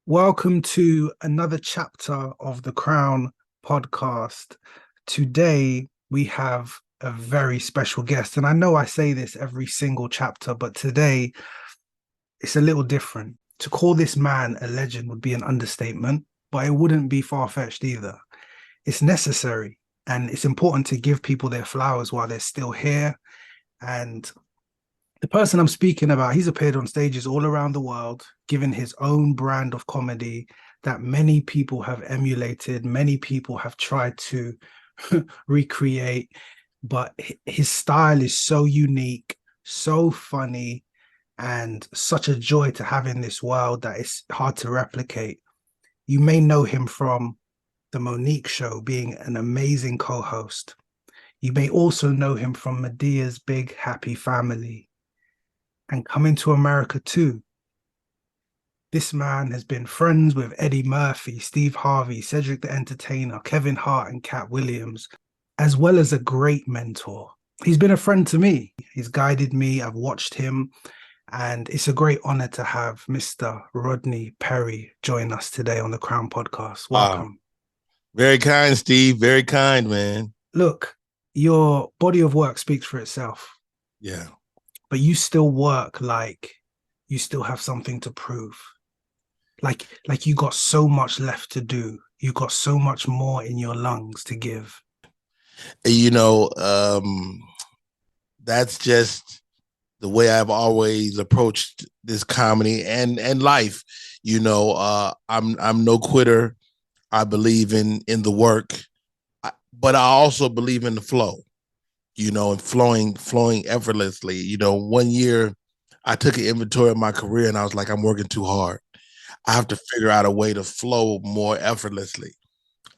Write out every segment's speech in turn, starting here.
Welcome to another chapter of the Crown podcast. Today, we have a very special guest. And I know I say this every single chapter, but today it's a little different. To call this man a legend would be an understatement, but it wouldn't be far-fetched either. It's necessary and it's important to give people their flowers while they're still here. And the person I'm speaking about, he's appeared on stages all around the world, giving his own brand of comedy that many people have emulated, many people have tried to recreate, but his style is so unique, so funny, and such a joy to have in this world that it's hard to replicate. You may know him from the Monique show, being an amazing co-host. You may also know him from Madea's Big Happy Family and Coming to America too. This man has been friends with Eddie Murphy, Steve Harvey, Cedric the Entertainer, Kevin Hart, and Katt Williams, as well as a great mentor. He's been a friend to me. He's guided me. I've watched him. And it's a great honor to have Mr. Rodney Perry join us today on the Crown podcast. Welcome. Very kind, Steve. Very kind, man. Look, your body of work speaks for itself. Yeah. But you still work like you still have something to prove. Like you got so much left to do. You got so much more in your lungs to give. You know, that's just the way I've always approached this comedy and life. You know, I'm no quitter. I believe in the work, but I also believe in the flow. You know, and flowing effortlessly. You know, one year I took an inventory of my career and I was like, I'm working too hard. I have to figure out a way to flow more effortlessly.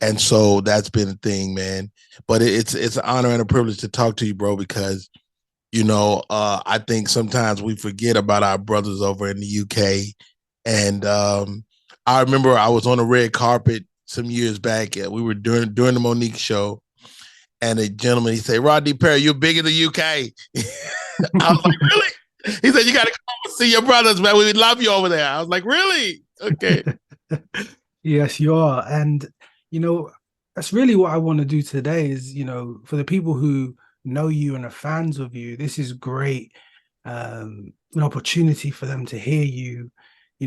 And so that's been a thing, man. But it's an honor and a privilege to talk to you, bro, because, you know, I think sometimes we forget about our brothers over in the UK. And I remember I was on a red carpet some years back. We were during the Monique show. And a gentleman, he said, Rodney Perry, you're big in the UK. I was like, really? He said, you got to come and see your brothers, man. We love you over there. I was like, really? Okay. Yes, you are. And, you know, that's really what I want to do today is, for the people who know you and are fans of you, this is great. An opportunity for them to hear you,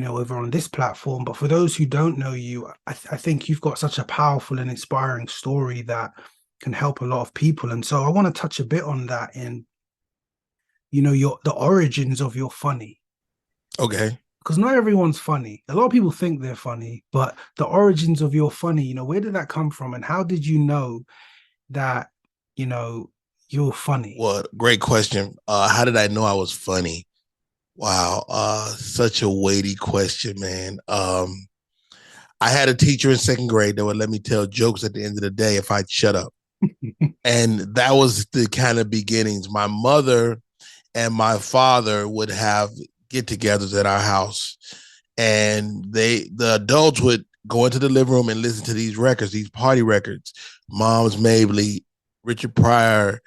over on this platform. But for those who don't know you, I think you've got such a powerful and inspiring story that can help a lot of people. And so I want to touch a bit on that in, the origins of your funny. Okay. Because not everyone's funny. A lot of people think they're funny, but the origins of your funny, where did that come from? And how did you know that, you're funny? Well, great question. How did I know I was funny? Wow. Such a weighty question, man. I had a teacher in second grade that would let me tell jokes at the end of the day if I'd shut up. And that was the kind of beginnings. My mother and my father would have get-togethers at our house, and the adults would go into the living room and listen to these records, these party records, Mom's Mabley, Richard Pryor,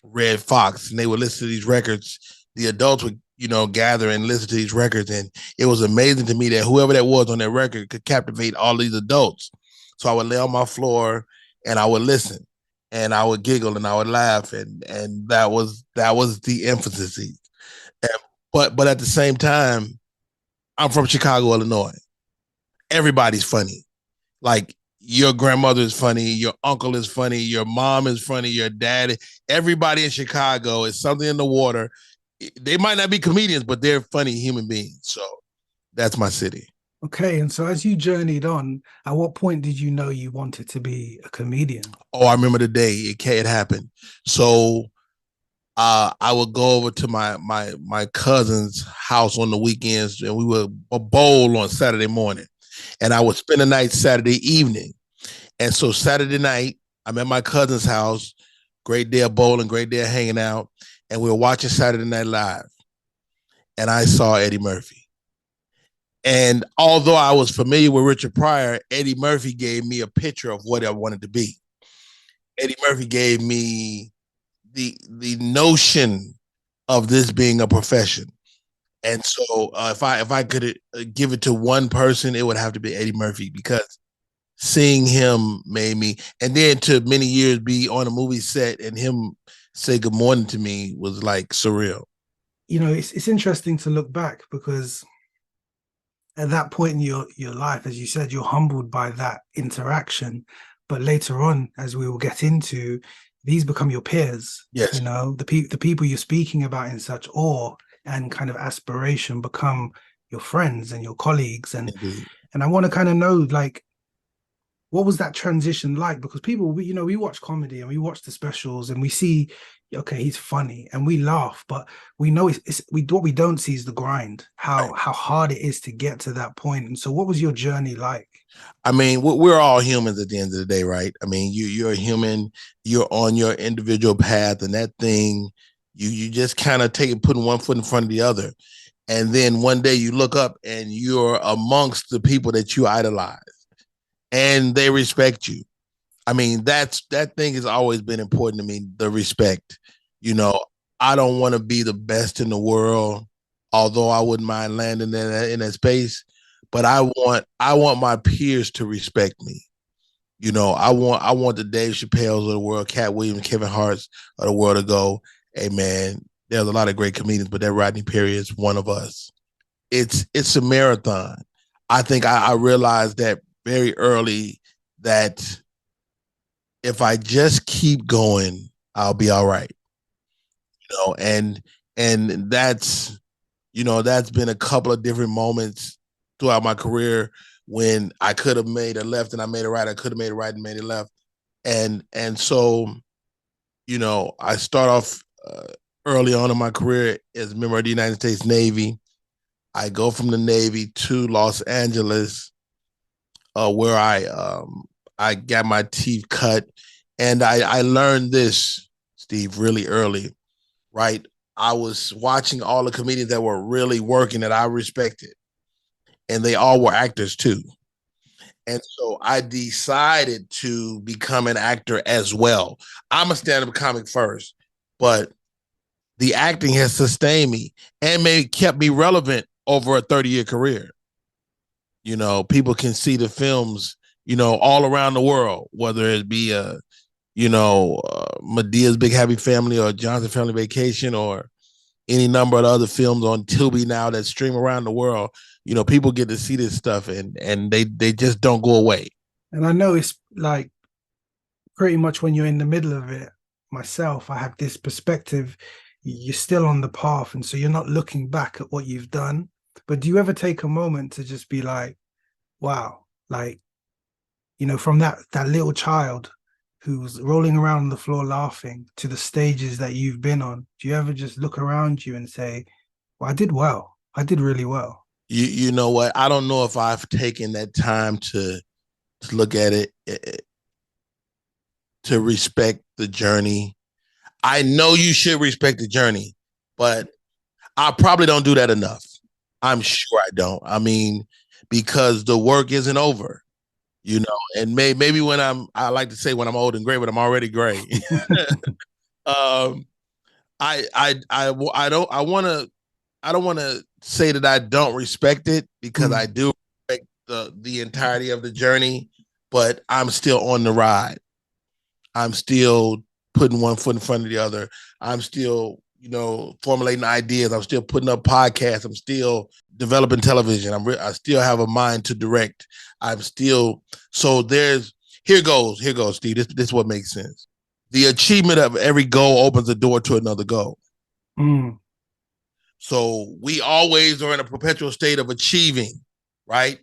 Red Fox, and they would listen to these records. The adults would, gather and listen to these records, and it was amazing to me that whoever that was on that record could captivate all these adults. So I would lay on my floor and I would listen, and I would giggle and I would laugh, and that was the emphasis. And, but at the same time, I'm from Chicago, Illinois. Everybody's funny. Like, your grandmother is funny, your uncle is funny, your mom is funny, your dad. Everybody in Chicago is something in the water. They might not be comedians, but they're funny human beings. So that's my city. Okay, and so as you journeyed on, at what point did you know you wanted to be a comedian? Oh, I remember the day it happened. So I would go over to my cousin's house on the weekends, and we would bowl on Saturday morning, and I would spend the night Saturday evening. And so Saturday night, I'm at my cousin's house. Great day of bowling, great day of hanging out, and we were watching Saturday Night Live, and I saw Eddie Murphy. And although I was familiar with Richard Pryor, Eddie Murphy gave me a picture of what I wanted to be. Eddie Murphy gave me the notion of this being a profession. And so if I could give it to one person, it would have to be Eddie Murphy, because seeing him made me, and then to many years be on a movie set and him say good morning to me was like surreal. You know, it's interesting to look back because at that point in your life, as you said, you're humbled by that interaction. But later on, as we will get into, these become your peers. You Yes, know, the people you're speaking about in such awe and kind of aspiration become your friends and your colleagues. indeed. And I want to kind of know, like, what was that transition like? Because people, you know, we watch comedy and we watch the specials and we see, okay, he's funny and we laugh, but we know it's we what we don't see is the grind, Right. how hard it is to get to that point. And so, what was your journey like? I mean, we're all humans at the end of the day, right? I mean, you're a human. You're on your individual path, and that thing, you just kind of take it, putting one foot in front of the other, and then one day you look up and you're amongst the people that you idolize, and they respect you. I mean, that thing has always been important to me. The respect, you know. I don't want to be the best in the world, although I wouldn't mind landing in that space. But I want my peers to respect me. You know, I want the Dave Chappelle's of the world, Katt Williams, Kevin Hart's of the world to go, hey man, there's a lot of great comedians, but that Rodney Perry is one of us. It's a marathon. I think I realized that very early, that if I just keep going, I'll be all right. You know, and that's been a couple of different moments throughout my career when I could have made a left and I made a right. I could have made a right and made a left. And so, I start off early on in my career as a member of the United States Navy. I go from the Navy to Los Angeles, where I got my teeth cut, and I learned this, Steve, really early. Right, I was watching all the comedians that were really working that I respected, and they all were actors too. And so I decided to become an actor as well. I'm a stand-up comic first, but the acting has sustained me and kept me relevant over a 30-year career. People can see the films, all around the world, whether it be Madea's Big Happy Family or Johnson Family Vacation or any number of other films on Tubi now that stream around the world. People get to see this stuff, and they just don't go away. And I know it's like pretty much when you're in the middle of it. Myself, I have this perspective. You're still on the path, and so you're not looking back at what you've done. But do you ever take a moment to just be like, wow, like, from that little child who's rolling around on the floor laughing to the stages that you've been on? Do you ever just look around you and say, well, I did well. I did really well. You know what? I don't know if I've taken that time to look at it, to respect the journey. I know you should respect the journey, but I probably don't do that enough. I'm sure I don't. I mean, because the work isn't over, and maybe I like to say when I'm old and gray, but I'm already gray. um, I don't want to say that I don't respect it, because I do respect the entirety of the journey, but I'm still on the ride. I'm still putting one foot in front of the other. I'm still, formulating ideas. I'm still putting up podcasts. I'm still developing television. I still have a mind to direct. I'm still, so here goes, Steve. This is what makes sense. The achievement of every goal opens the door to another goal. Mm. So we always are in a perpetual state of achieving, right?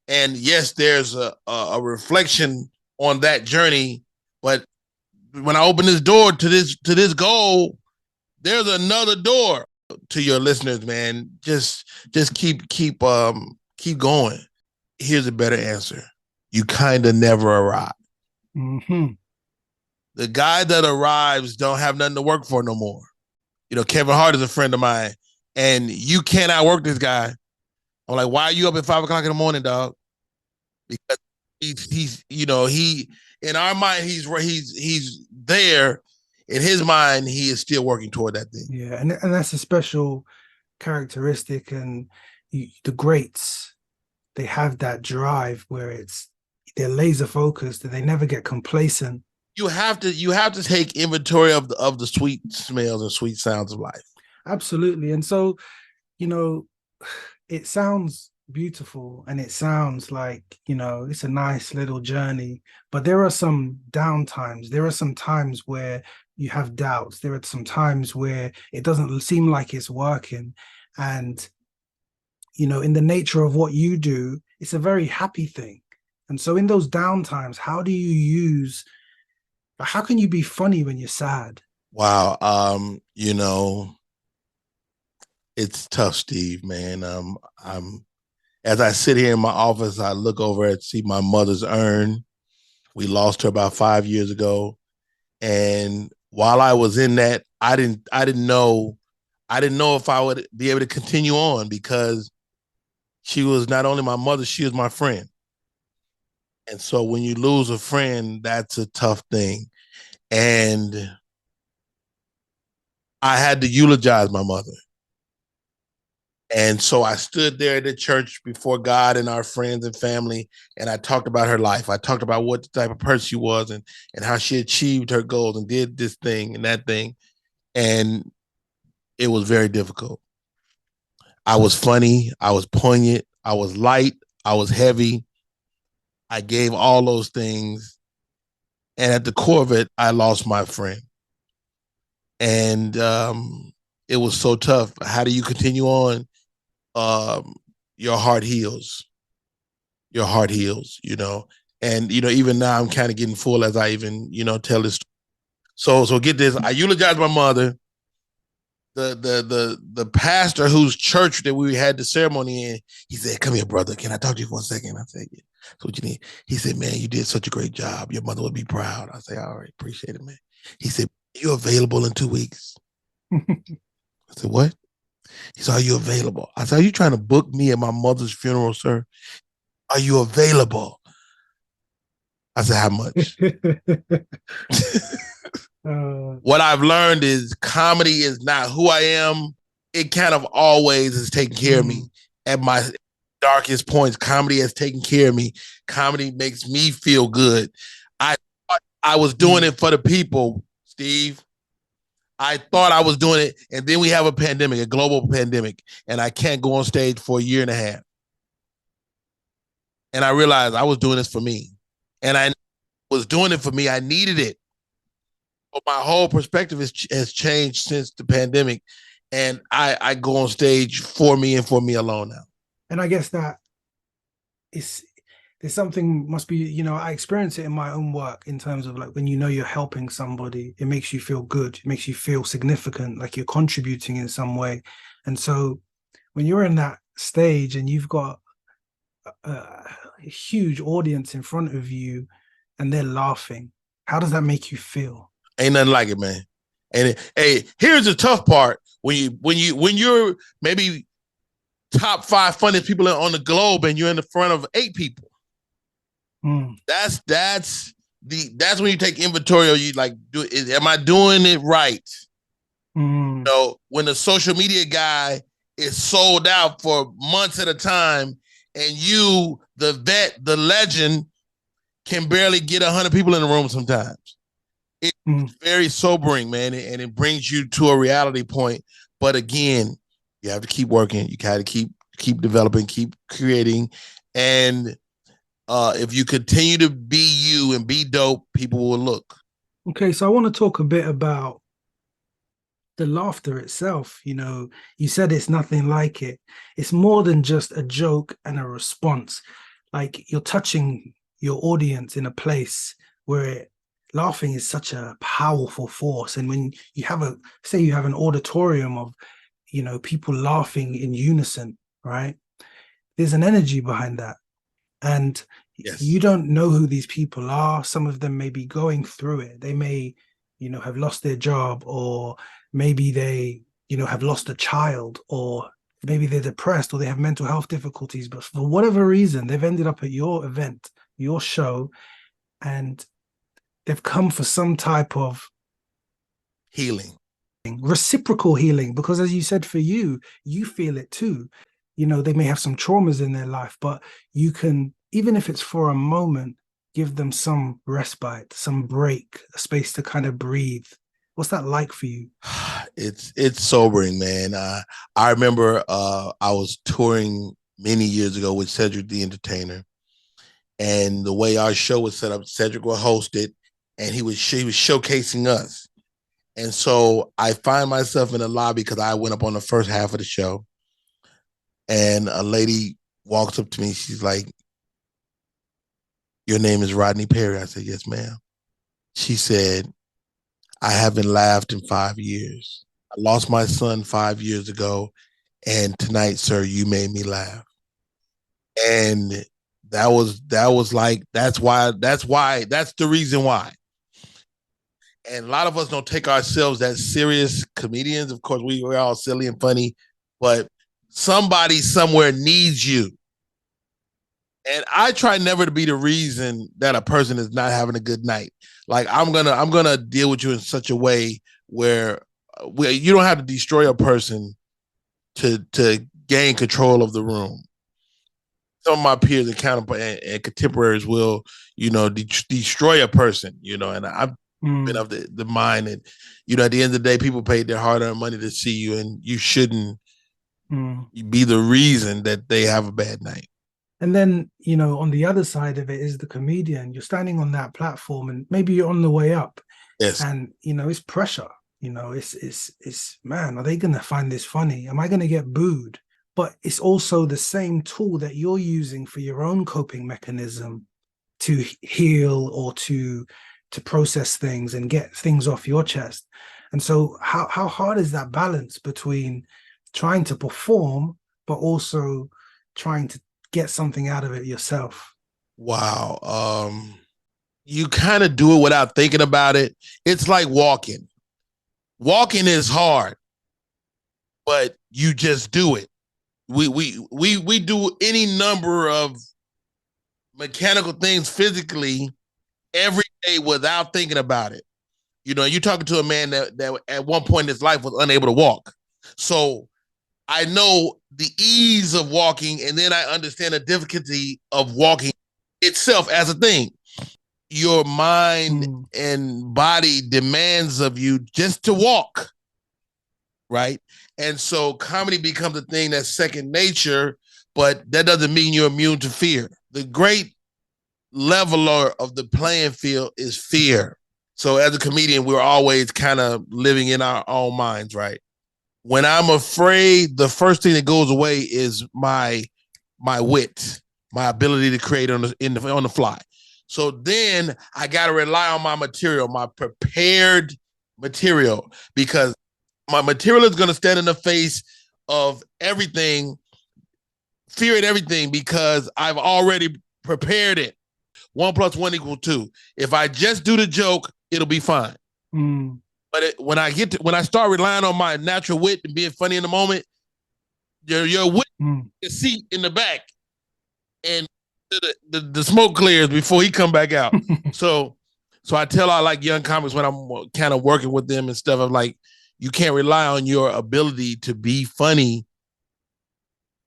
And yes, there's a reflection on that journey, but when I open this door to this goal, there's another door. To your listeners, man, just keep going. Here's a better answer. You kind of never arrive. Mm-hmm. The guy that arrives don't have nothing to work for no more. Kevin Hart is a friend of mine, and you can't outwork this guy. I'm like, why are you up at 5 o'clock in the morning, dog? Because he's he in our mind, he's there. In his mind, he is still working toward that thing. Yeah, and that's a special characteristic, and the greats, they have that drive where they're laser focused and they never get complacent. You have to take inventory of the sweet smells and sweet sounds of life. Absolutely. And so, you know, it sounds beautiful and it sounds like, it's a nice little journey, but there are some down times. There are some times where you have doubts. There are some times where it doesn't seem like it's working. And, in the nature of what you do, it's a very happy thing. And so in those down times, how can you be funny when you're sad? Wow. It's tough, Steve, man. I'm As I sit here in my office, I look over and see my mother's urn. We lost her about 5 years ago. And while I was in that, I didn't know if I would be able to continue on, because she was not only my mother, she was my friend. And so when you lose a friend, that's a tough thing. And I had to eulogize my mother. And so I stood there at the church before God and our friends and family, and I talked about her life. I talked about what type of person she was, and how she achieved her goals and did this thing and that thing. And it was very difficult. I was funny. I was poignant. I was light. I was heavy. I gave all those things. And at the core of it, I lost my friend. And it was so tough. How do you continue on? Your heart heals. Your heart heals. And even now I'm kind of getting full as I even tell this. So get this. I eulogize my mother. The pastor whose church that we had the ceremony in, he said, "Come here, brother. Can I talk to you for a second?" I said, "Yeah. So what you need?" He said, "Man, you did such a great job. Your mother would be proud." I said, "All right, appreciate it, man." He said, "Are you available in 2 weeks?" I said, "What?" He said, "Are you available?" I said, "Are you trying to book me at my mother's funeral, sir? Are you available?" I said, "How much?" What I've learned is comedy is not who I am. It kind of always is taking care of me. At my darkest points, comedy has taken care of me. Comedy makes me feel good. I thought I was doing it for the people, Steve. I thought I was doing it, and then we have a pandemic, a global pandemic, and I can't go on stage for a year and a half. And I realized I was doing this for me. And I was doing it for me. I needed it. But my whole perspective has changed since the pandemic. And I go on stage for me and for me alone now. And I guess that there's something must be, I experience it in my own work in terms of like when you're helping somebody, it makes you feel good. It makes you feel significant, like you're contributing in some way. And so when you're in that stage and you've got a huge audience in front of you and they're laughing, how does that make you feel? Ain't nothing like it, man. And hey, here's the tough part: when you're maybe top 5 funniest people on the globe and you're in the front of 8 people. That's when you take inventory. Or you like, am I doing it right? When the social media guy is sold out for months at a time, and you, the vet, the legend, can barely get 100 people in the room sometimes. It's very sobering, man, and it brings you to a reality point. But again, you have to keep working. You got to keep developing, keep creating, and if you continue to be you and be dope, people will look. Okay, so I want to talk a bit about the laughter itself. You said it's nothing like it. It's more than just a joke and a response. Like you're touching your audience in a place where laughing is such a powerful force. And when you have you have an auditorium of, people laughing in unison, right? There's an energy behind that. And yes, you don't know who these people are. Some of them may be going through it. They may, have lost their job, or maybe they, have lost a child, or maybe they're depressed, or they have mental health difficulties. But for whatever reason, they've ended up at your event, your show, and they've come for some type of healing. reciprocal healing, because as you said, for you, you feel it too. You know, they may have some traumas in their life, but you can, even if it's for a moment, give them some respite, some break, a space to kind of breathe. What's that like for you? It's sobering, man. I remember I was touring many years ago with Cedric the Entertainer, and the way our show was set up, Cedric would host it, and he was showcasing us. And so I find myself in the lobby because I went up on the first half of the show, and a lady walks up to me. She's like, "Your name is Rodney Perry?" I said, "Yes, ma'am." She said, "I haven't laughed in 5 years. I lost my son 5 years ago, and tonight, sir, you made me laugh." And that was like, that's the reason why. And a lot of us don't take ourselves that serious. Comedians, of course, we're all silly and funny, but somebody somewhere needs you. And I try never to be the reason that a person is not having a good night. Like I'm gonna deal with you in such a way where you don't have to destroy a person to gain control of the room. Some of my peers and and contemporaries will, destroy a person, and I've been of the mind that, at the end of the day, people paid their hard-earned money to see you, and you shouldn't be the reason that they have a bad night. And then, on the other side of it is the comedian. You're standing on that platform and maybe you're on the way up. Yes. And, it's pressure. It's man, are they going to find this funny? Am I going to get booed? But it's also the same tool that you're using for your own coping mechanism to heal or to process things and get things off your chest. And so how hard is that balance between trying to perform, but also trying to get something out of it yourself? Wow. You kind of do it without thinking about it. It's like walking. Walking is hard, but you just do it. We do any number of mechanical things physically every day without thinking about it. You're talking to a man that at one point in his life was unable to walk. So I know the ease of walking, and then I understand the difficulty of walking itself as a thing. Your mind and body demands of you just to walk, right? And so comedy becomes a thing that's second nature, but that doesn't mean you're immune to fear. The great leveler of the playing field is fear. So as a comedian, we're always kind of living in our own minds, right? When I'm afraid, the first thing that goes away is my wit, my ability to create on the fly. So then I got to rely on my material, my prepared material, because my material is going to stand in the face of everything, fear and everything, because I've already prepared it. 1 + 1 = 2. If I just do the joke, it'll be fine. But when I start relying on my natural wit and being funny in the moment, your wit is seat in the back, and the smoke clears before he come back out. So I tell our like young comics when I'm kind of working with them and stuff, I'm like, you can't rely on your ability to be funny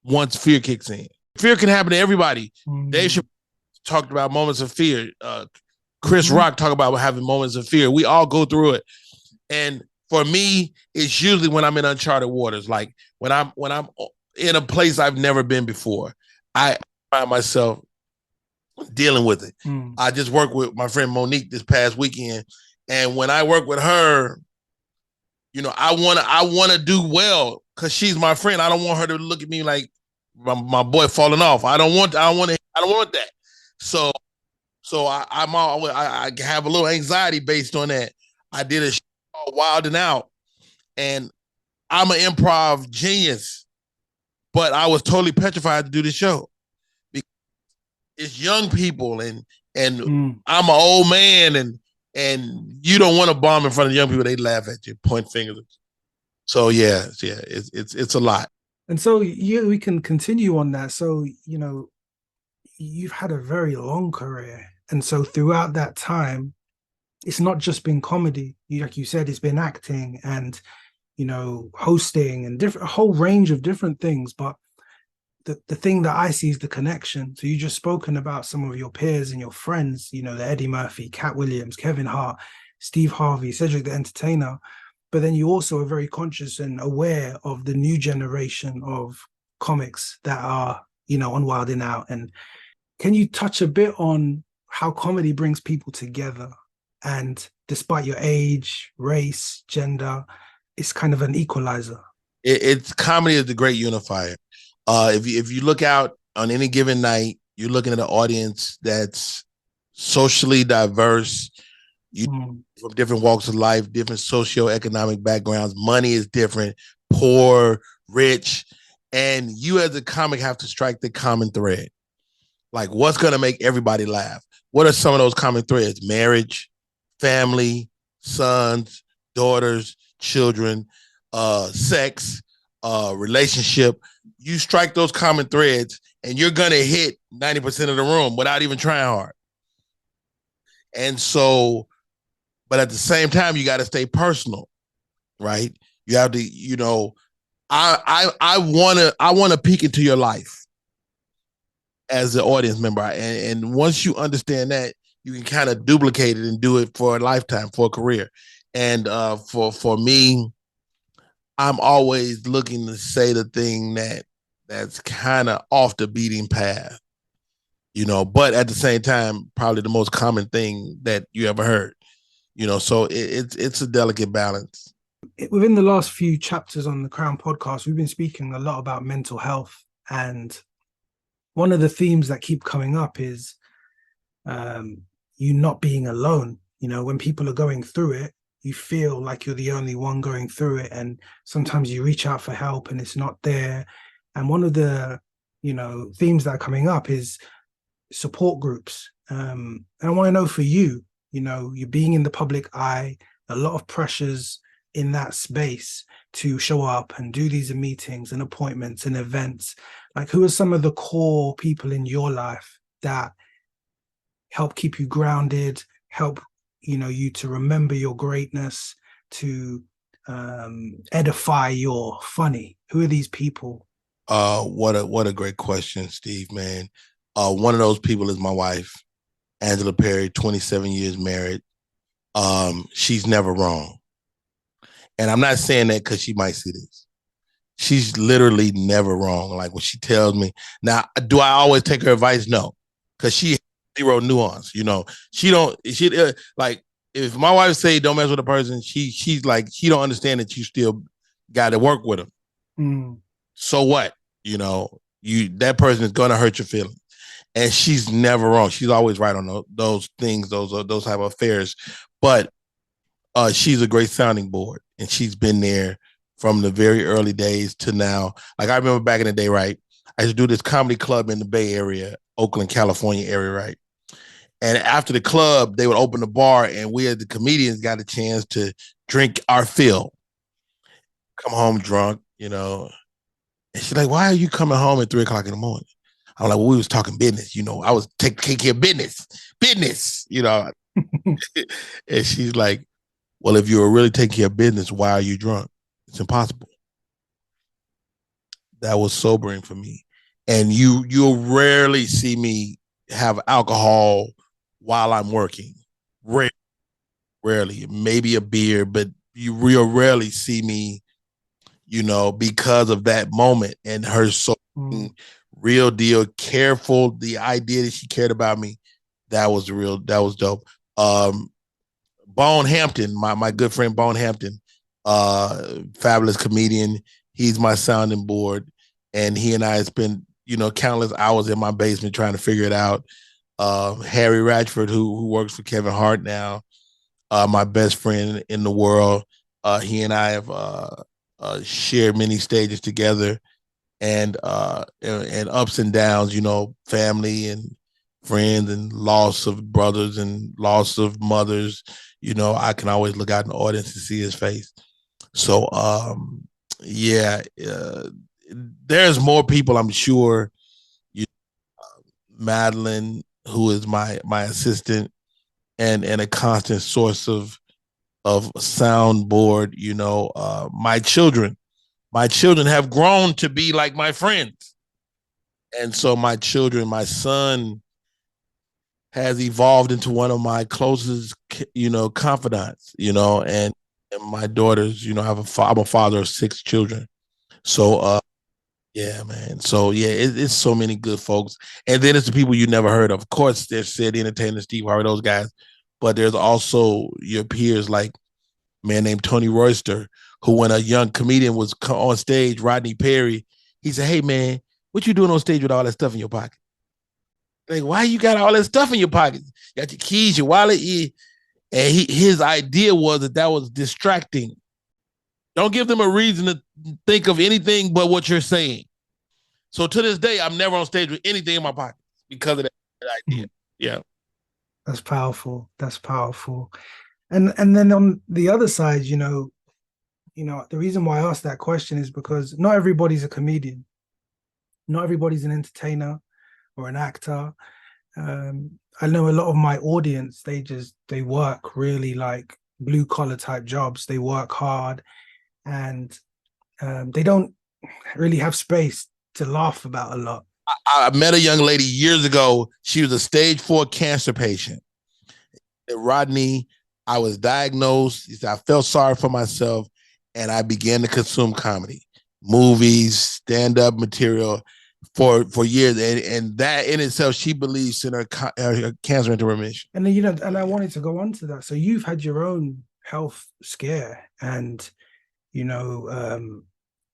once fear kicks in. Fear can happen to everybody. Dave Chappelle talked about moments of fear. Chris Rock talked about having moments of fear. We all go through it. And for me, it's usually when I'm in uncharted waters, like when I'm in a place I've never been before. I find myself dealing with it. I just worked with my friend Monique this past weekend, and when I work with her, I want to do well because she's my friend. I don't want her to look at me like my boy falling off. I don't want that. So I have a little anxiety based on that. I did a show called Wild and Out, and I'm an improv genius, but I was totally petrified to do the show. It's young people, and I'm an old man, and you don't want to bomb in front of young people. They laugh at you, point fingers. So yeah, it's a lot. And so we can continue on that. So you've had a very long career, and so throughout that time, it's not just been comedy. Like you said, it's been acting and, hosting and a whole range of different things. But the thing that I see is the connection. So you just spoken about some of your peers and your friends, the Eddie Murphy, Katt Williams, Kevin Hart, Steve Harvey, Cedric the Entertainer. But then you also are very conscious and aware of the new generation of comics that are, on Wild 'N Out. And can you touch a bit on how comedy brings people together? And despite your age, race, gender, it's kind of an equalizer. It's comedy is the great unifier. If you look out on any given night, you're looking at an audience that's socially diverse. You from different walks of life, different socioeconomic backgrounds. Money is different, poor, rich, and you as a comic have to strike the common thread. Like, what's going to make everybody laugh? What are some of those common threads? Marriage, family, sons, daughters, children, sex, relationship. You strike those common threads and you're going to hit 90% of the room without even trying hard. And so, but at the same time, you got to stay personal, right? You have to, I want to peek into your life as an audience member. And once you understand that, you can kind of duplicate it and do it for a lifetime, for a career. And for me, I'm always looking to say the thing that's kind of off the beating path, but at the same time, probably the most common thing that you ever heard, so it's a delicate balance. Within the last few chapters on the Crown podcast, we've been speaking a lot about mental health. And one of the themes that keep coming up is you not being alone. When people are going through it, you feel like you're the only one going through it. And sometimes you reach out for help and it's not there. And one of the, themes that are coming up is support groups. And I want to know for you, you're being in the public eye, a lot of pressures in that space to show up and do these meetings and appointments and events. Like, who are some of the core people in your life that help keep you grounded, help you to remember your greatness, to edify your funny? Who are these people? What a great question, Steve, man. One of those people is my wife, Angela Perry, 27 years married. She's never wrong. And I'm not saying that because she might see this. She's literally never wrong. Like, when she tells me, now, do I always take her advice? No, because she has zero nuance. Like, if my wife say don't mess with a person, she's like, she don't understand that you still got to work with them. So what? That person is gonna hurt your feelings, and she's never wrong. She's always right on those things, those type of affairs. But she's a great sounding board, and she's been there from the very early days to now. Like, I remember back in the day, right? I used to do this comedy club in the Bay Area, Oakland, California area, right? And after the club, they would open the bar, and we as the comedians got a chance to drink our fill, come home drunk, And she's like, "Why are you coming home at 3:00 in the morning?" I'm like, "Well, we was talking business, I was taking care of business. And she's like, "Well, if you were really taking care of business, why are you drunk? It's impossible." That was sobering for me. And you'll rarely see me have alcohol while I'm working. Rarely. Maybe a beer, but you real rarely see me, because of that moment and her so real deal, careful, the idea that she cared about me. That was dope. Bone Hampton, my good friend Bone Hampton, fabulous comedian. He's my sounding board, and he and I spent countless hours in my basement trying to figure it out. Harry Ratchford, who works for Kevin Hart now, my best friend in the world. He and I have shared many stages together, and ups and downs, family and friends and loss of brothers and loss of mothers. I can always look out in the audience and see his face. So, there's more people, I'm sure. Madeline, who is my assistant, and a constant source of soundboard. My children have grown to be like my friends, and so my son has evolved into one of my closest, confidants. And my daughters, I'm a father of 6 children. So, yeah, man. So yeah, it's so many good folks, and then it's the people you never heard of. Of course, there's Cedric the Entertainer, Steve Harvey, those guys, but there's also your peers like a man named Tony Royster, who when a young comedian was on stage, Rodney Perry, he said, "Hey man, what you doing on stage with all that stuff in your pocket? Like, why you got all that stuff in your pocket? You got your keys, your wallet, and his idea was that was distracting. Don't give them a reason to think of anything but what you're saying. So to this day, I'm never on stage with anything in my pocket because of that idea. Yeah. That's powerful. That's powerful. And then on the other side, the reason why I asked that question is because not everybody's a comedian. Not everybody's an entertainer or an actor. I know a lot of my audience, they work really like blue collar type jobs. They work hard, and they don't really have space to laugh about a lot. I met a young lady years ago. She was a stage 4 cancer patient. Rodney, I was diagnosed. He said, I felt sorry for myself, and I began to consume comedy, movies, stand-up material for years. And that in itself, she believes in her cancer into remission. And then, and I wanted to go on to that. So you've had your own health scare, and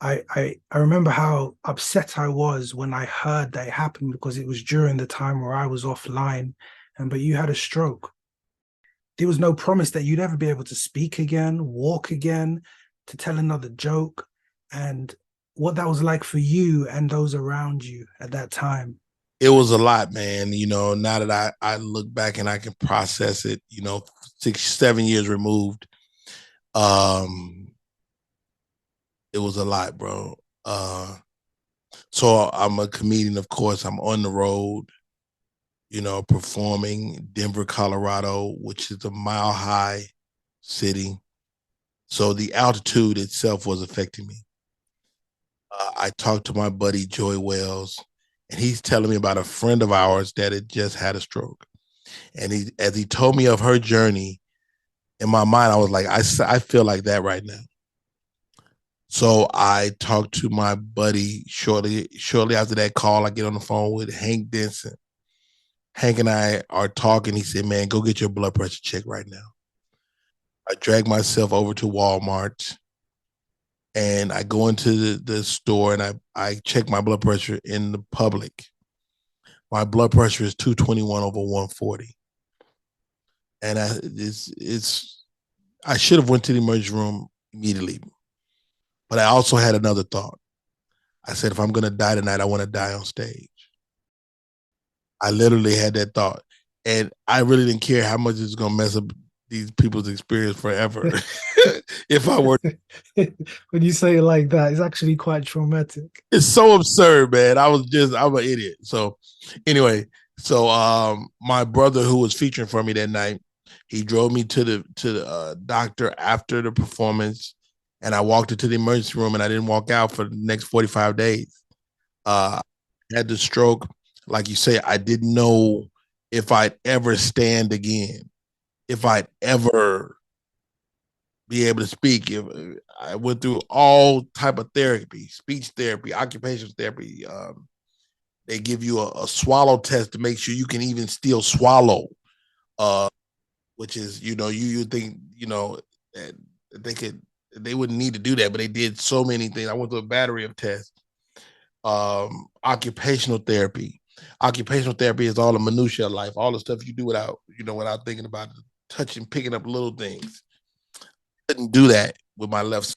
I remember how upset I was when I heard that it happened, because it was during the time where I was offline, but you had a stroke. There was no promise that you'd ever be able to speak again, walk again, to tell another joke, and what that was like for you and those around you at that time. It was a lot, man. Now that I look back and I can process it, 6, 7 years removed, it was a lot, bro. So I'm a comedian, of course. I'm on the road, performing Denver, Colorado, which is a mile high city. So the altitude itself was affecting me. I talked to my buddy Joy Wells, and he's telling me about a friend of ours that had just had a stroke. And as he told me of her journey, in my mind, I was like, I feel like that right now. So I talked to my buddy shortly after that call. I get on the phone with Hank Denson. Hank and I are talking. He said, man, go get your blood pressure checked right now. I drag myself over to Walmart, and I go into the store, and I check my blood pressure in the public. My blood pressure is 221 over 140. And I should have went to the emergency room immediately. But I also had another thought. I said, if I'm going to die tonight, I want to die on stage. I literally had that thought. And I really didn't care how much it's going to mess up these people's experience forever. If I were. When you say it like that, it's actually quite traumatic. It's so absurd, man. I'm an idiot. So anyway, my brother, who was featuring for me that night, he drove me to the doctor after the performance, and I walked into the emergency room, and I didn't walk out for the next 45 days. I had the stroke. Like you say, I didn't know if I'd ever stand again, if I'd ever be able to speak. If I went through all type of therapy, speech therapy, occupational therapy. They give you a swallow test to make sure you can even still swallow, which is, you think, they wouldn't need to do that, but they did so many things. I went through a battery of tests. Occupational therapy. Occupational therapy is all the minutia of life, all the stuff you do without thinking about it, touching, picking up little things. Couldn't do that with my left side.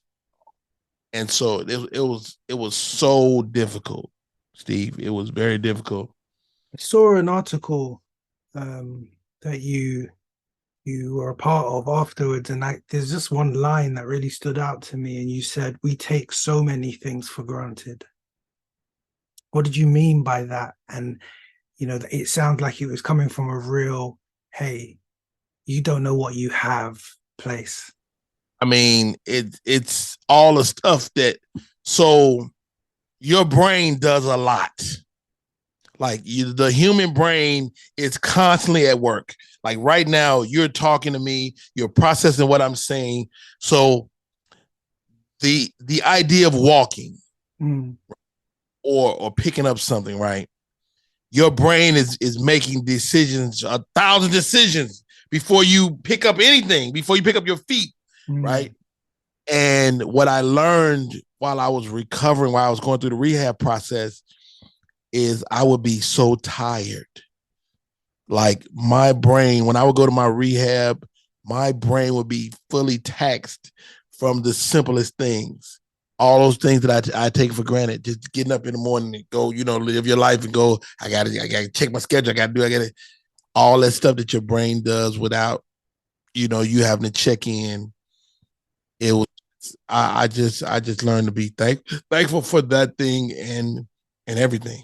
And so it was so difficult, Steve. It was very difficult. I saw an article that you were a part of afterwards, and there's just one line that really stood out to me, and you said, we take so many things for granted. What did you mean by that? And it sounds like it was coming from a real, hey, you don't know what you have place. I mean, it's all the stuff that, so your brain does a lot. Like the human brain is constantly at work. Like right now, you're talking to me, you're processing what I'm saying. So the idea of walking or picking up something, right? Your brain is making decisions, 1,000 decisions before you pick up anything, before you pick up your feet, right? And what I learned while I was recovering, while I was going through the rehab process, is I would be so tired. Like my brain, when I would go to my rehab, my brain would be fully taxed from the simplest things. All those things that I take for granted, just getting up in the morning and go, live your life and go, I gotta check my schedule, I gotta all that stuff that your brain does without, you having to check in. It was, I just learned to be thankful for that thing and everything.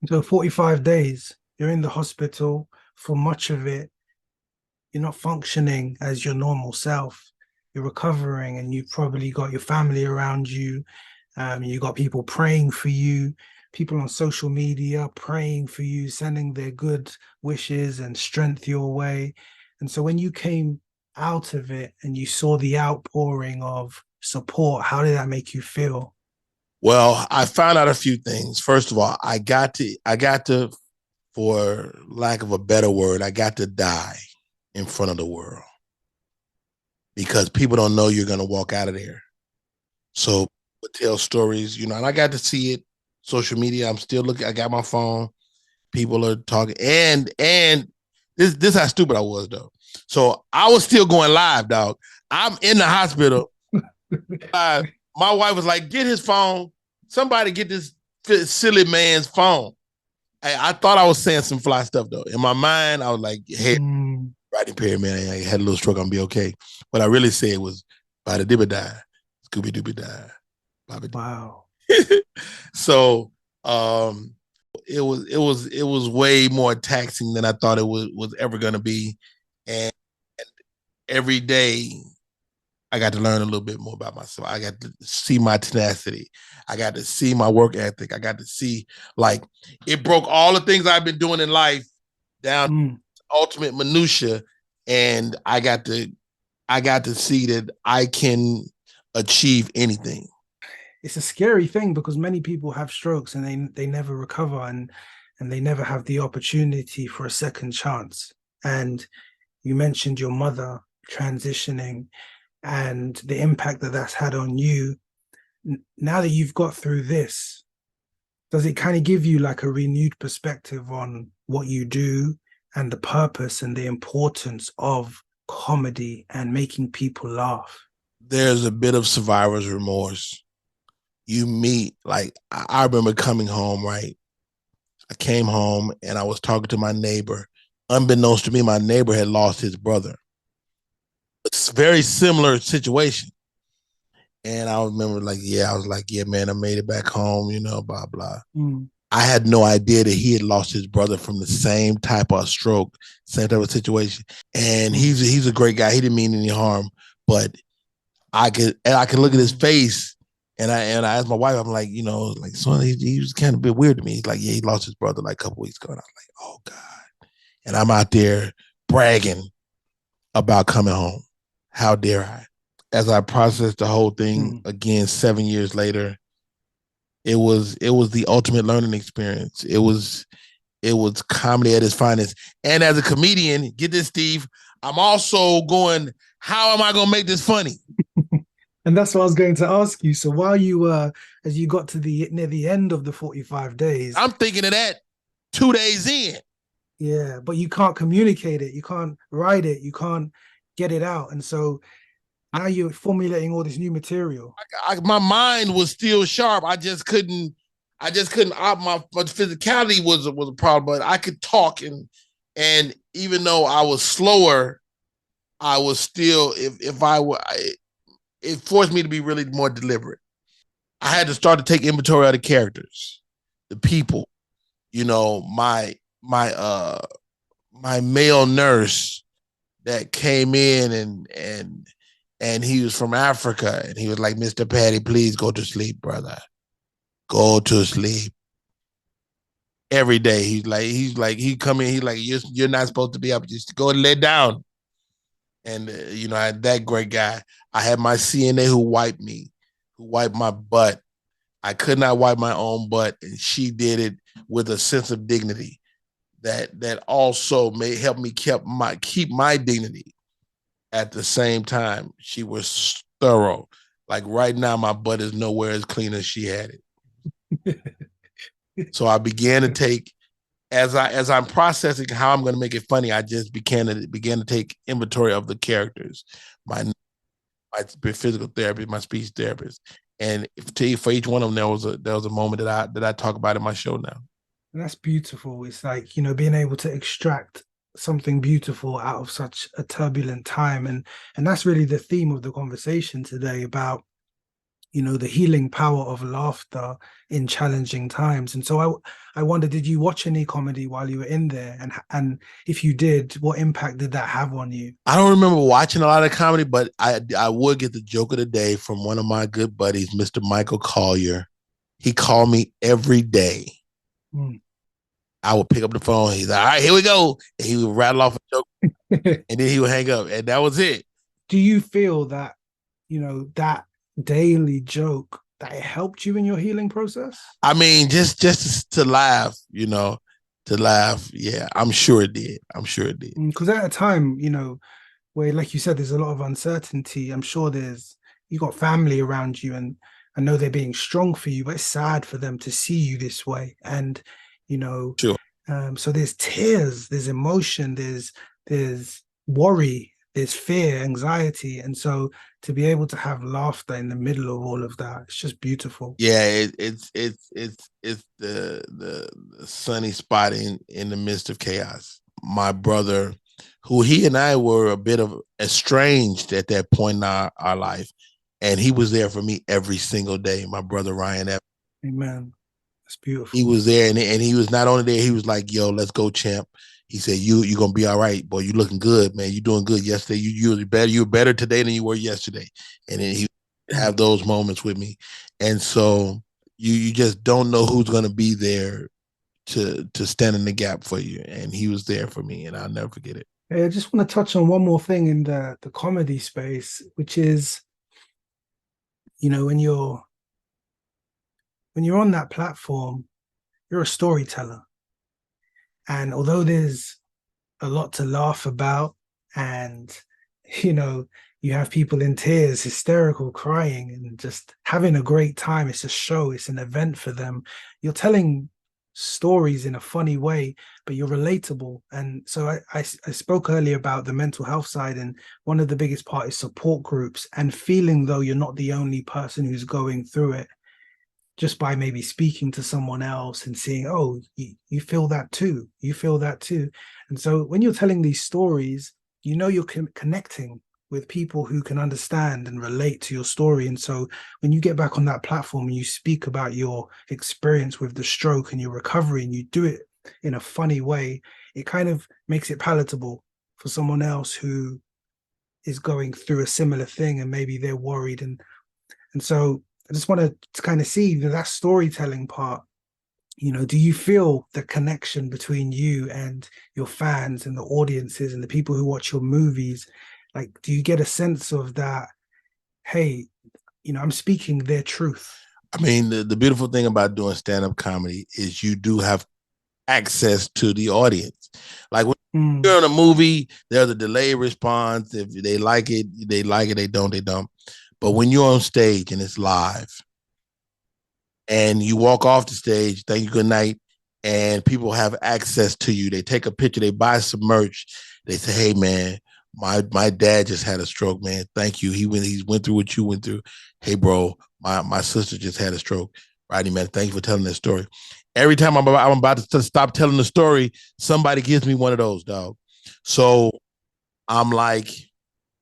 So 45 days, you're in the hospital. For much of it, you're not functioning as your normal self. You're recovering, and you've probably got your family around you. You got people praying for you, people on social media praying for you, sending their good wishes and strength your way. And so when you came out of it and you saw the outpouring of support, how did that make you feel? Well, I found out a few things. First of all, I got to, for lack of a better word, I got to die in front of the world because people don't know you're going to walk out of there. So we tell stories, and I got to see it. Social media, I'm still looking. I got my phone. People are talking, and this how stupid I was though. So I was still going live, dog. I'm in the hospital. My wife was like, "Get his phone. Somebody get this silly man's phone." I thought I was saying some fly stuff though. In my mind, I was like, "Hey, Rodney Perry, man, I had a little stroke. I'm gonna be okay." What I really said was, "Bada dibba die, Scooby Dooby die." Wow. So it was way more taxing than I thought it was ever gonna be, and every day I got to learn a little bit more about myself. I got to see my tenacity. I got to see my work ethic. I got to see, like, it broke all the things I've been doing in life down to ultimate minutia, and I got to see that I can achieve anything. It's a scary thing because many people have strokes and they never recover, and they never have the opportunity for a second chance. And you mentioned your mother transitioning and the impact that that's had on you. Now that you've got through this, does it kind of give you like a renewed perspective on what you do and the purpose and the importance of comedy and making people laugh? There's a bit of survivor's remorse. You meet, like, I remember coming home, right? I came home and I was talking to my neighbor. Unbeknownst to me, my neighbor had lost his brother. It's a very similar situation. And I remember, I was like, yeah, man, I made it back home, blah, blah. I had no idea that he had lost his brother from the same type of stroke, same type of situation. And he's a great guy. He didn't mean any harm, but I could look at his face, and I asked my wife, I'm like, son, he was kind of a bit weird to me. He's like, yeah, he lost his brother like a couple weeks ago. And I was like, oh God. And I'm out there bragging about coming home. How dare I? As I processed the whole thing again 7 years later, it was the ultimate learning experience. It was comedy at its finest. And as a comedian, get this, Steve, I'm also going, how am I going to make this funny? And that's what I was going to ask you. So while you were, as you got to near the end of the 45 days, I'm thinking of that 2 days in. Yeah, but you can't communicate it. You can't write it. You can't get it out. And so now you're formulating all this new material. My mind was still sharp. I just couldn't. My physicality was a problem, but I could talk, and even though I was slower, I was still. If I were, it forced me to be really more deliberate. I had to start to take inventory of the characters, the people. My male nurse that came in and he was from Africa, and he was like, Mr. Patty, please go to sleep, brother. Go to sleep. Every day. He come in, he's like, you're not supposed to be up, just go and lay down. And I had that great guy. I had my CNA who wiped me, who wiped my butt. I could not wipe my own butt, and she did it with a sense of dignity that also may help me keep my dignity. At the same time, she was thorough. Like right now, my butt is nowhere as clean as she had it. So I began to take, as I'm processing how I'm going to make it funny, I just began to take inventory of the characters, my physical therapist, my speech therapist, and for each one of them, there was a moment that I talk about in my show now. And that's beautiful. It's like, being able to extract something beautiful out of such a turbulent time. And that's really the theme of the conversation today about, the healing power of laughter in challenging times. And so I wonder, did you watch any comedy while you were in there? And if you did, what impact did that have on you? I don't remember watching a lot of comedy, but I would get the joke of the day from one of my good buddies, Mr. Michael Collier. He called me every day. I would pick up the phone. He's like, all right, here we go. And he would rattle off a joke and then he would hang up. And that was it. Do you feel that, that daily joke, that it helped you in your healing process? I mean, just to laugh, to laugh. Yeah, I'm sure it did. Because at a time, where, like you said, there's a lot of uncertainty. I'm sure you got family around you, and I know they're being strong for you, but it's sad for them to see you this way. And, sure. So there's tears, there's emotion, there's worry, there's fear, anxiety. And so to be able to have laughter in the middle of all of that, it's just beautiful. Yeah, it's the sunny spot in the midst of chaos. My brother, who he and I were a bit of estranged at that point in our life, and he was there for me every single day. My brother Ryan. Amen. That's beautiful. He was there, and he was not only there. He was like, "Yo, let's go, champ." He said, "You gonna be all right, boy. You looking good, man. You doing good. Yesterday, you better. You were better today than you were yesterday." And then he would have those moments with me, and so you just don't know who's gonna be there to stand in the gap for you. And he was there for me, and I'll never forget it. Hey, I just want to touch on one more thing in the comedy space, which is, when you're on that platform, you're a storyteller. And although there's a lot to laugh about, and, you have people in tears, hysterical, crying, and just having a great time. It's a show, it's an event for them. You're telling stories in a funny way, but you're relatable. And so I spoke earlier about the mental health side, and one of the biggest part is support groups, and feeling though you're not the only person who's going through it, just by maybe speaking to someone else and seeing, oh, you feel that too. You feel that too. And so when you're telling these stories, you're connecting with people who can understand and relate to your story. And so when you get back on that platform and you speak about your experience with the stroke and your recovery, and you do it in a funny way, it kind of makes it palatable for someone else who is going through a similar thing, and maybe they're worried. And so I just want to kind of see that storytelling part. Do you feel the connection between you and your fans and the audiences and the people who watch your movies? Like, do you get a sense of that? Hey, I'm speaking their truth. I mean, the beautiful thing about doing stand-up comedy is you do have access to the audience. Like when you're in a movie, there's a delayed response. If they like it, they like it. They don't, they don't. But when you're on stage and it's live, and you walk off the stage, thank you, good night, and people have access to you. They take a picture, they buy some merch. They say, hey, man, my dad just had a stroke, man. Thank you. He went through what you went through. Hey, bro, my sister just had a stroke. Rodney, man, thank you for telling that story. Every time I'm about to stop telling the story, somebody gives me one of those, dog. So I'm like,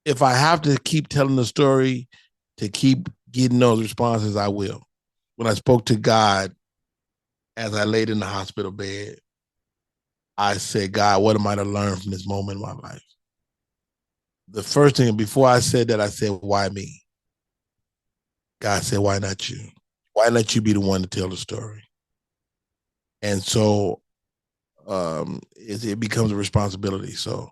if I have to keep telling the story to keep getting those responses, I will. When I spoke to God as I laid in the hospital bed, I said, God, what am I to learn from this moment in my life? the first thing before I said that, I said, "Why me?" God said, "Why not you? Why not you be the one to tell the story?" And so it becomes a responsibility. So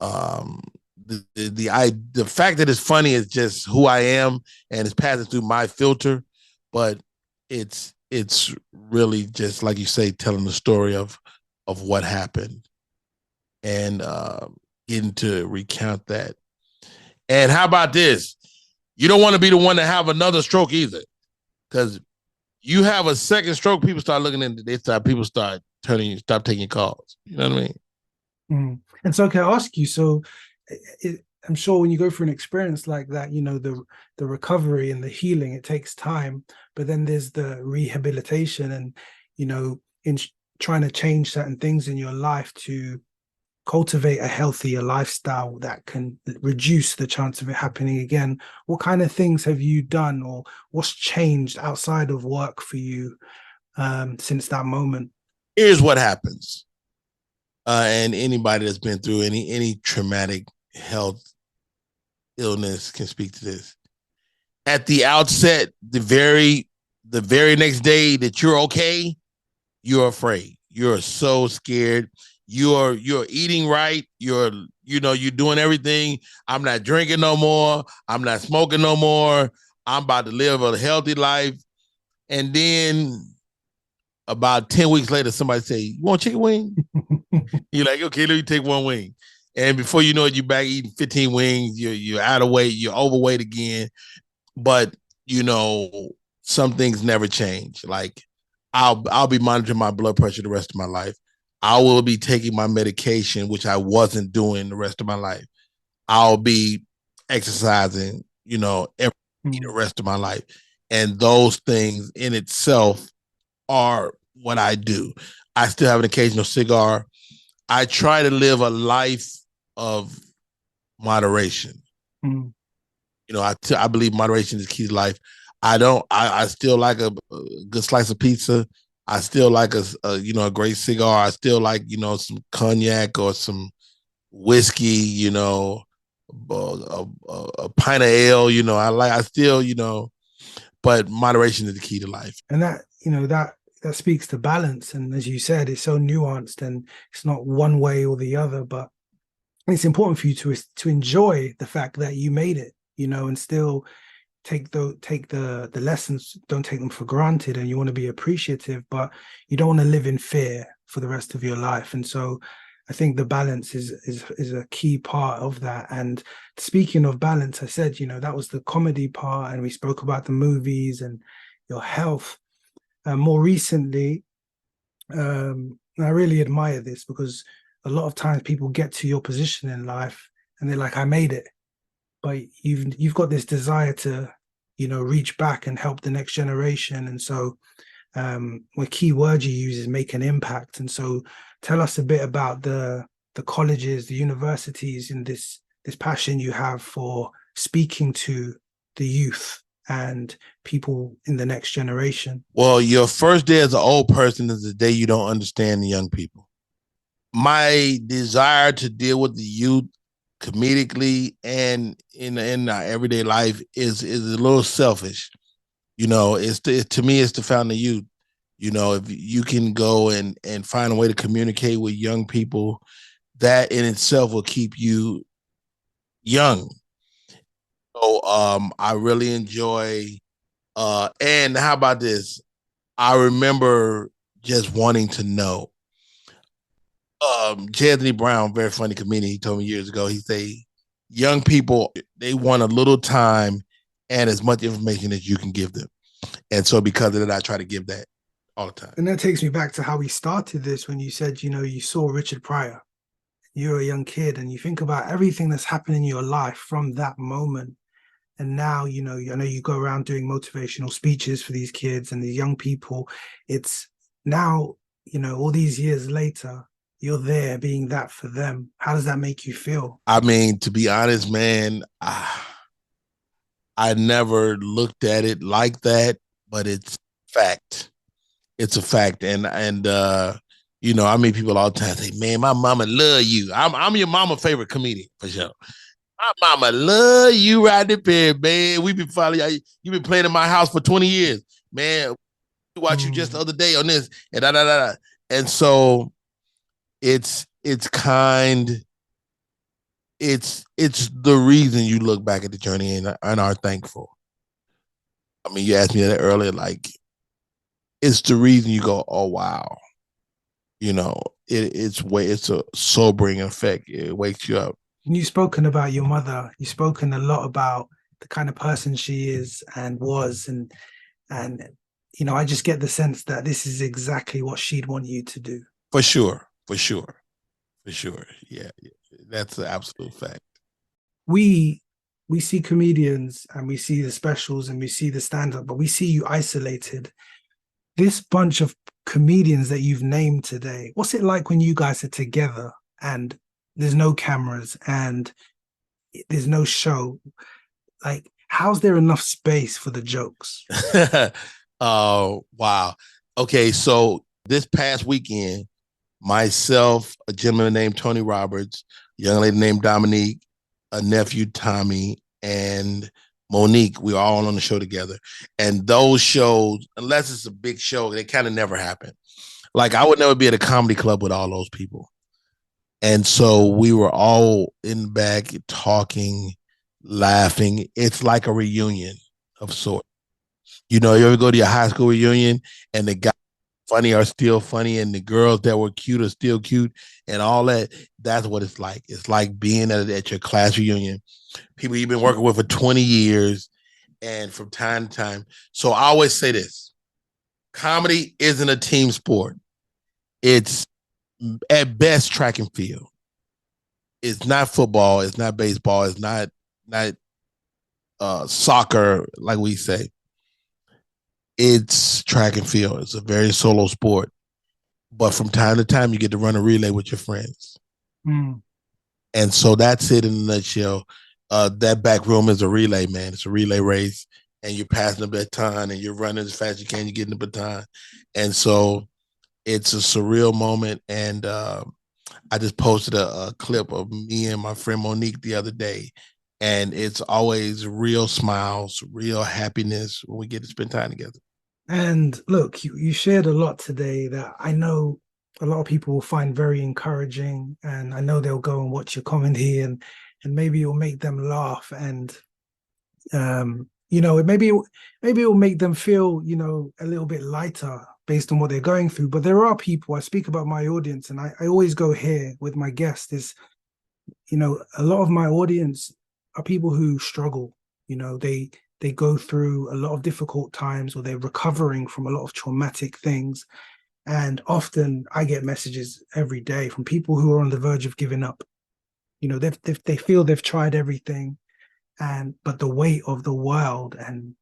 um, the fact that it's funny is just who I am, and it's passing through my filter, but it's really just like you say, telling the story of what happened, and getting to recount that. And how about this? You don't want to be the one to have another stroke either, because you have a second stroke, people start looking into this side, people stop taking calls. You know what I mean? And so, can I ask you? So, I'm sure when you go through an experience like that, the recovery and the healing, it takes time. But then there's the rehabilitation, and in trying to change certain things in your life to cultivate a healthier lifestyle that can reduce the chance of it happening again. What kind of things have you done, or what's changed outside of work for you since that moment? Here's what happens. And anybody that's been through any traumatic health illness can speak to this. At the outset, the very next day that you're okay, you're afraid. You're so scared. You're eating right. You're doing everything. I'm not drinking no more. I'm not smoking no more. I'm about to live a healthy life. And then about 10 weeks later, somebody say, "You want chicken wing?" You're like, "Okay, let me take one wing." And before you know it, you're back eating 15 wings. You're out of weight. You're overweight again. But you know, some things never change. Like I'll be monitoring my blood pressure the rest of my life. I will be taking my medication, which I wasn't doing the rest of my life. I'll be exercising, every the rest of my life. And those things in itself are what I do. I still have an occasional cigar. I try to live a life of moderation. Mm. I believe moderation is key to life. I still like a good slice of pizza. I still like a great cigar. I still like, some cognac or some whiskey, a pint of ale, but moderation is the key to life. And that speaks to balance. And as you said, it's so nuanced, and it's not one way or the other, but it's important for you to enjoy the fact that you made it, and still take the lessons, don't take them for granted, and you want to be appreciative, but you don't want to live in fear for the rest of your life. And so I think the balance is a key part of that. And speaking of balance, I said, that was the comedy part, and we spoke about the movies and your health. More recently, I really admire this, because a lot of times people get to your position in life and they're like, "I made it," but you've got this desire to reach back and help the next generation. And so the key word you use is make an impact. And so tell us a bit about the colleges, the universities, and this passion you have for speaking to the youth and people in the next generation. Well, your first day as an old person is the day you don't understand the young people. My desire to deal with the youth comedically and in our everyday life is a little selfish. To me, it's to found the youth. If you can go and find a way to communicate with young people, that in itself will keep you young. So I really enjoy. And how about this? I remember just wanting to know. Anthony Brown, very funny comedian, he told me years ago, he say, young people, they want a little time and as much information as you can give them. And so because of that, I try to give that all the time. And that takes me back to how we started this, when you said, you saw Richard Pryor. You're a young kid and you think about everything that's happened in your life from that moment. And now, I know you go around doing motivational speeches for these kids and these young people. It's now, all these years later, you're there being that for them. How does that make you feel? I mean, to be honest, man, I never looked at it like that, but it's fact. It's a fact. And I meet people all the time say, "Man, my mama love you." I'm your mama favorite comedian for sure. My mama love you, Rodney Perry, man. We been following you been playing in my house for 20 years. Man, we watched you just the other day on this and da da da. And so it's kind, it's the reason you look back at the journey and are thankful. I mean, you asked me that earlier, like it's the reason you go, oh wow. You know, it's a sobering effect. It wakes you up. You've spoken about your mother. You've spoken a lot about the kind of person she is and was, and I just get the sense that this is exactly what she'd want you to do. For sure. Yeah, that's an absolute fact. We see comedians and we see the specials and we see the stand-up, but we see you isolated. This bunch of comedians that you've named today, what's it like when you guys are together and there's no cameras and there's no show? Like, how's there enough space for the jokes? Oh, wow. Okay, so this past weekend, myself, a gentleman named Tony Roberts, a young lady named Dominique, a nephew, Tommy, and Monique, we were all on the show together. And those shows, unless it's a big show, they kind of never happen. Like, I would never be at a comedy club with all those people. And so we were all in the back talking, laughing. It's like a reunion of sorts. You know, you ever go to your high school reunion and the guys funny are still funny and the girls that were cute are still cute and all that? That's what it's like. It's like being at your class reunion. People you've been working with for 20 years and from time to time. So I always say this. Comedy isn't a team sport. It's at best track and field. It's not football. It's not baseball. It's not soccer, like we say. It's track and field. It's a very solo sport. But from time to time, you get to run a relay with your friends. Mm. And so that's it in a nutshell. That back room is a relay, man. It's a relay race. And you're passing the baton and you're running as fast as you can. You're getting the baton. And so it's a surreal moment. And I just posted a clip of me and my friend Monique the other day. And it's always real smiles, real happiness when we get to spend time together. And look, you shared a lot today that I know a lot of people will find very encouraging. And I know they'll go and watch your comedy and maybe it'll make them laugh. And, maybe it'll make them feel, a little bit lighter based on what they're going through. But there are people, I speak about my audience, and I always go here with my guests is, a lot of my audience are people who struggle. They go through a lot of difficult times or they're recovering from a lot of traumatic things. And often I get messages every day from people who are on the verge of giving up. They feel they've tried everything, but the weight of the world, and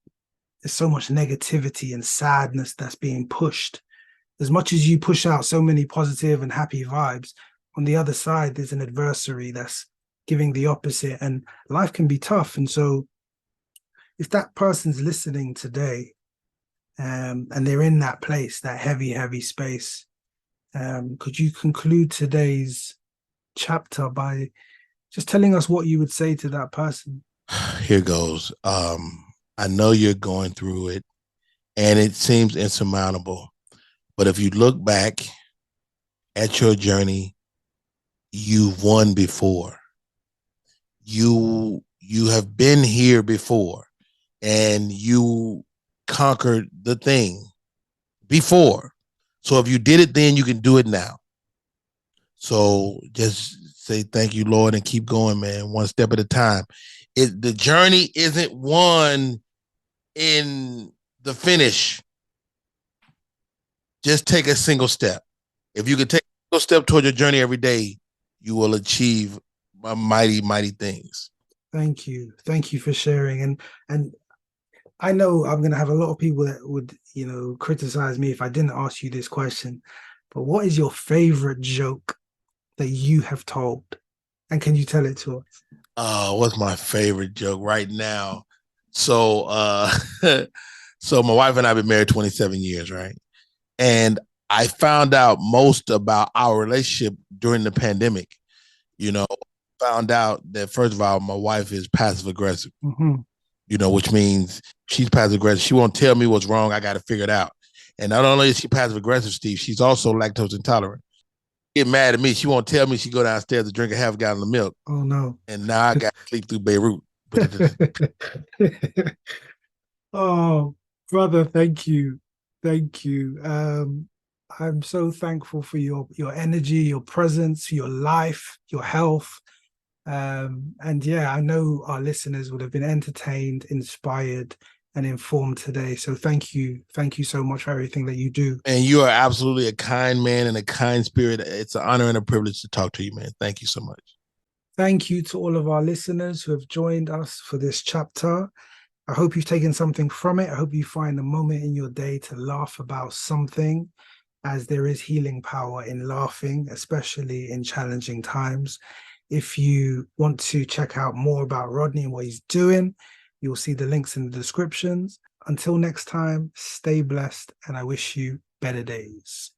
there's so much negativity and sadness that's being pushed. As much as you push out so many positive and happy vibes, on the other side, there's an adversary that's giving the opposite, and life can be tough. And so if that person's listening today, and they're in that place, that heavy space, could you conclude today's chapter by just telling us what you would say to that person? Here goes. I know you're going through it and it seems insurmountable, but if you look back at your journey, you've won before. You have been here before and you conquered the thing before. So if you did it then, you can do it now. So just say thank you, Lord, and keep going, man, one step at a time. The journey isn't won in the finish. Just take a single step. If you can take a single step toward your journey every day, you will achieve mighty, mighty things. Thank you. Thank you for sharing. And I know I'm going to have a lot of people that would, criticize me if I didn't ask you this question, but what is your favorite joke that you have told? And can you tell it to us? What's my favorite joke right now? So, so my wife and I have been married 27 years, right? And I found out most about our relationship during the pandemic. found out that first of all, my wife is passive aggressive. Mm-hmm. Which means she's passive aggressive. She won't tell me what's wrong. I got to figure it out. And not only is she passive aggressive, Steve, she's also lactose intolerant. Get mad at me. She won't tell me. She go downstairs to drink a half gallon of milk. Oh no. And now I got to sleep through Beirut. Oh, brother, thank you. Thank you. I'm so thankful for your energy, your presence, your life, your health. And yeah, I know our listeners would have been entertained, inspired, and informed today. So thank you. Thank you so much for everything that you do. And you are absolutely a kind man and a kind spirit. It's an honor and a privilege to talk to you, man. Thank you so much. Thank you to all of our listeners who have joined us for this chapter. I hope you've taken something from it. I hope you find a moment in your day to laugh about something, as there is healing power in laughing, especially in challenging times. If you want to check out more about Rodney and what he's doing, you'll see the links in the descriptions. Until next time, stay blessed, and I wish you better days.